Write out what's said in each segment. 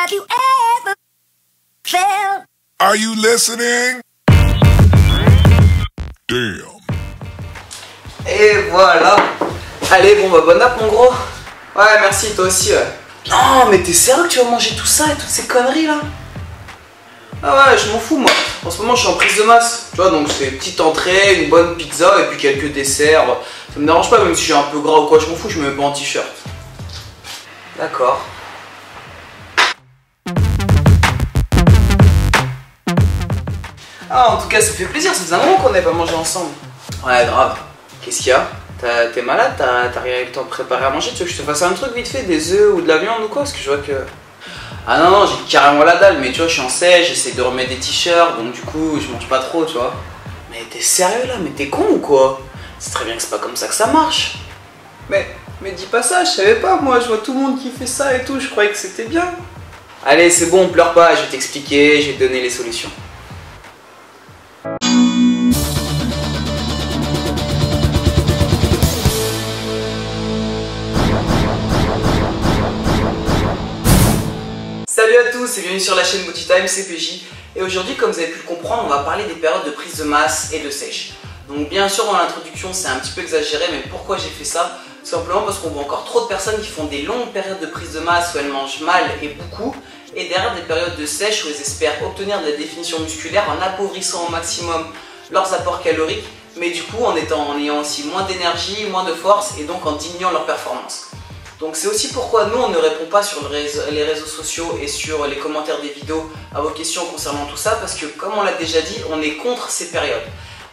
Have you ever felt? Are you listening? Damn. Et voilà. Allez, bon bah bonne app mon gros. Ouais, merci, toi aussi, ouais. Non, mais t'es sérieux que tu vas manger tout ça et toutes ces conneries là? Ah ouais, je m'en fous moi. En ce moment, je suis en prise de masse. Tu vois, donc c'est petite entrée, une bonne pizza et puis quelques desserts. Ça me dérange pas, même si je suis un peu gras ou quoi, je m'en fous, je me mets pas en t-shirt. D'accord. Ah, en tout cas, ça fait plaisir, ça faisait un moment qu'on n'avait pas mangé ensemble. Ouais, grave. Qu'est-ce qu'il y a? T'es malade? T'as rien eu le temps de préparer à manger? Tu veux que je te fasse un truc vite fait? Des œufs ou de la viande ou quoi? Parce que je vois que... Ah non, non, j'ai carrément la dalle, mais tu vois, je suis en sèche, j'essaie de remettre des t-shirts, donc du coup, je mange pas trop, tu vois. Mais t'es sérieux là? Mais t'es con ou quoi? C'est très bien que c'est pas comme ça que ça marche. Mais dis pas ça, je savais pas, moi, je vois tout le monde qui fait ça et tout, je croyais que c'était bien. Allez, c'est bon, pleure pas, je vais t'expliquer, je vais te donner les solutions. Salut à tous et bienvenue sur la chaîne Bodytime, c'est PJ. Et aujourd'hui, comme vous avez pu le comprendre, on va parler des périodes de prise de masse et de sèche. Donc bien sûr, dans l'introduction, c'est un petit peu exagéré, mais pourquoi j'ai fait ça? Tout simplement parce qu'on voit encore trop de personnes qui font des longues périodes de prise de masse où elles mangent mal et beaucoup, et derrière des périodes de sèche où elles espèrent obtenir de la définition musculaire en appauvrissant au maximum leurs apports caloriques, mais du coup en ayant aussi moins d'énergie, moins de force et donc en diminuant leur performance. Donc c'est aussi pourquoi nous on ne répond pas sur les réseaux sociaux et sur les commentaires des vidéos à vos questions concernant tout ça, parce que comme on l'a déjà dit, on est contre ces périodes.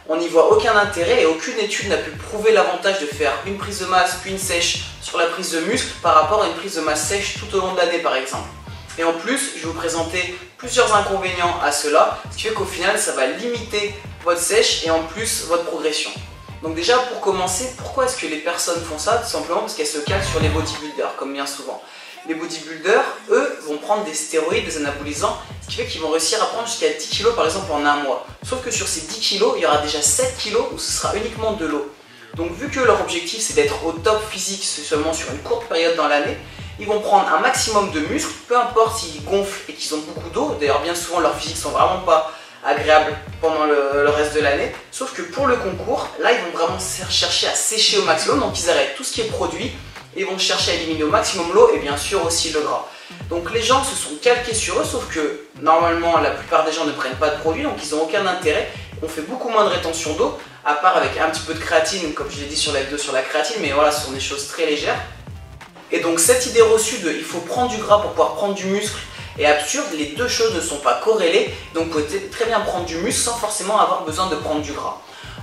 On n'y voit aucun intérêt et aucune étude n'a pu prouver l'avantage de faire une prise de masse puis une sèche sur la prise de muscle par rapport à une prise de masse sèche tout au long de l'année par exemple. Et en plus, je vais vous présenter plusieurs inconvénients à cela, ce qui fait qu'au final ça va limiter votre sèche et en plus votre progression. Donc déjà pour commencer, pourquoi est-ce que les personnes font ça? Tout simplement parce qu'elles se calent sur les bodybuilders, comme bien souvent. Les bodybuilders, eux, vont prendre des stéroïdes, des anabolisants, ce qui fait qu'ils vont réussir à prendre jusqu'à 10 kg par exemple en un mois. Sauf que sur ces 10 kg, il y aura déjà 7 kg où ce sera uniquement de l'eau. Donc vu que leur objectif c'est d'être au top physique seulement sur une courte période dans l'année, ils vont prendre un maximum de muscles, peu importe s'ils gonflent et qu'ils ont beaucoup d'eau. D'ailleurs bien souvent leurs physiques sont vraiment pas agréable pendant le reste de l'année, sauf que pour le concours, là ils vont vraiment chercher à sécher au maximum, donc ils arrêtent tout ce qui est produit et vont chercher à éliminer au maximum l'eau et bien sûr aussi le gras. Donc les gens se sont calqués sur eux, sauf que normalement la plupart des gens ne prennent pas de produits, donc ils n'ont aucun intérêt, on fait beaucoup moins de rétention d'eau, à part avec un petit peu de créatine, comme je l'ai dit sur la vidéo sur la créatine, mais voilà, ce sont des choses très légères. Et donc cette idée reçue de il faut prendre du gras pour pouvoir prendre du muscle est absurde, les deux choses ne sont pas corrélées, donc vous pouvez très bien prendre du muscle sans forcément avoir besoin de prendre du gras.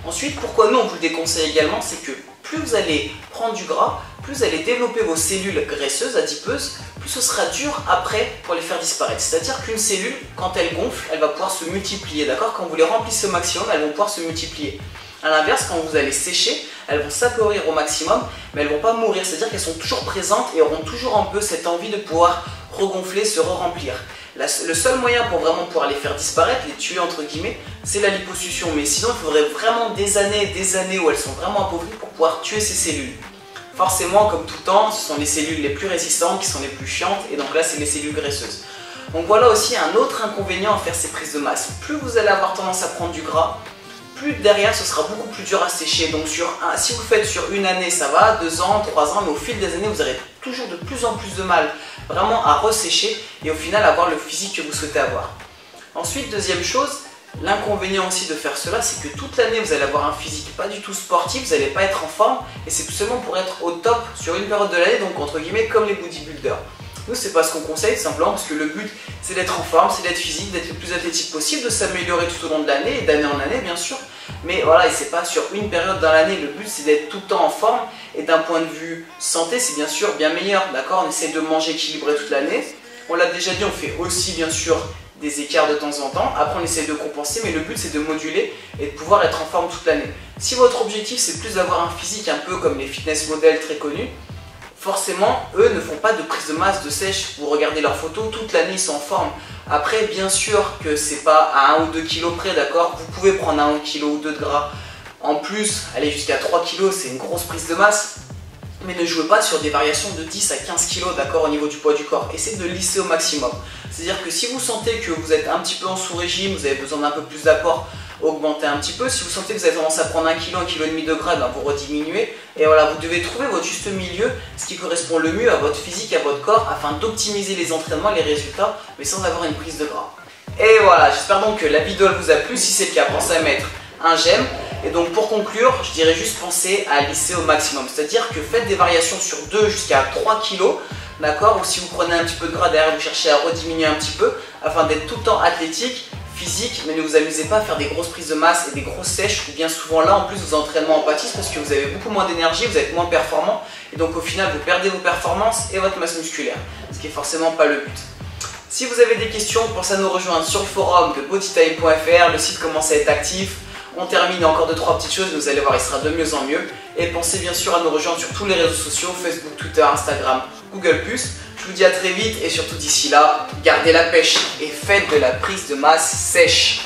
Ensuite, pourquoi nous on vous le déconseille également, c'est que plus vous allez prendre du gras, plus vous allez développer vos cellules graisseuses, adipeuses, plus ce sera dur après pour les faire disparaître. C'est-à-dire qu'une cellule, quand elle gonfle, elle va pouvoir se multiplier, d'accord? Quand vous les remplissez au maximum, elles vont pouvoir se multiplier. A l'inverse, quand vous allez sécher, elles vont s'appauvrir au maximum, mais elles ne vont pas mourir, c'est-à-dire qu'elles sont toujours présentes et auront toujours un peu cette envie de pouvoir regonfler, se re-remplir. Le seul moyen pour vraiment pouvoir les faire disparaître, les tuer entre guillemets, c'est la liposuction. Mais sinon, il faudrait vraiment des années où elles sont vraiment appauvries pour pouvoir tuer ces cellules. Forcément, comme tout le temps, ce sont les cellules les plus résistantes qui sont les plus chiantes, et donc là, c'est les cellules graisseuses. Donc voilà aussi un autre inconvénient à faire ces prises de masse. Plus vous allez avoir tendance à prendre du gras, plus derrière ce sera beaucoup plus dur à sécher. Donc si vous le faites sur une année ça va, 2 ans, 3 ans, mais au fil des années vous aurez toujours de plus en plus de mal vraiment à ressécher et au final avoir le physique que vous souhaitez avoir. Ensuite, deuxième chose, l'inconvénient aussi de faire cela, c'est que toute l'année vous allez avoir un physique pas du tout sportif, vous n'allez pas être en forme et c'est tout seulement pour être au top sur une période de l'année, donc entre guillemets comme les bodybuilders. Nous, c'est pas ce qu'on conseille, tout simplement parce que le but c'est d'être en forme, c'est d'être physique, d'être le plus athlétique possible, de s'améliorer tout au long de l'année et d'année en année bien sûr. Mais voilà, et c'est pas sur une période dans l'année, le but c'est d'être tout le temps en forme et d'un point de vue santé c'est bien sûr bien meilleur, d'accord? On essaie de manger équilibré toute l'année, on l'a déjà dit, on fait aussi bien sûr des écarts de temps en temps, après on essaie de compenser, mais le but c'est de moduler et de pouvoir être en forme toute l'année. Si votre objectif c'est plus d'avoir un physique un peu comme les fitness modèles très connus, forcément, eux ne font pas de prise de masse, de sèche. Vous regardez leurs photos, toute l'année ils sont en forme. Après, bien sûr que c'est pas à 1 ou 2 kilos près, d'accord? Vous pouvez prendre 1 kilo ou 2 de gras. En plus, aller jusqu'à 3 kilos, c'est une grosse prise de masse. Mais ne jouez pas sur des variations de 10 à 15 kg, d'accord, au niveau du poids du corps. Essayez de lisser au maximum. C'est-à-dire que si vous sentez que vous êtes un petit peu en sous-régime, vous avez besoin d'un peu plus d'apport, augmentez un petit peu. Si vous sentez que vous avez tendance à prendre 1 kg, 1,5 kg de gras, ben vous rediminuez. Et voilà, vous devez trouver votre juste milieu, ce qui correspond le mieux à votre physique, à votre corps, afin d'optimiser les entraînements et les résultats, mais sans avoir une prise de gras. Et voilà, j'espère donc que la vidéo elle vous a plu. Si c'est le cas, pensez à mettre un j'aime. Et donc pour conclure, je dirais juste pensez à lisser au maximum. C'est-à-dire que faites des variations sur 2 jusqu'à 3 kg. D'accord, ou si vous prenez un petit peu de gras derrière, vous cherchez à rediminuer un petit peu afin d'être tout le temps athlétique, physique, mais ne vous amusez pas à faire des grosses prises de masse et des grosses sèches où bien souvent là en plus vos entraînements en pâtissent parce que vous avez beaucoup moins d'énergie, vous êtes moins performant et donc au final vous perdez vos performances et votre masse musculaire, ce qui est forcément pas le but. Si vous avez des questions, pensez à nous rejoindre sur le forum de bodytime.fr, le site commence à être actif. On termine encore 2-3 petites choses, vous allez voir, il sera de mieux en mieux. Et pensez bien sûr à nous rejoindre sur tous les réseaux sociaux, Facebook, Twitter, Instagram, Google+. Je vous dis à très vite et surtout d'ici là, gardez la pêche et faites de la prise de masse sèche.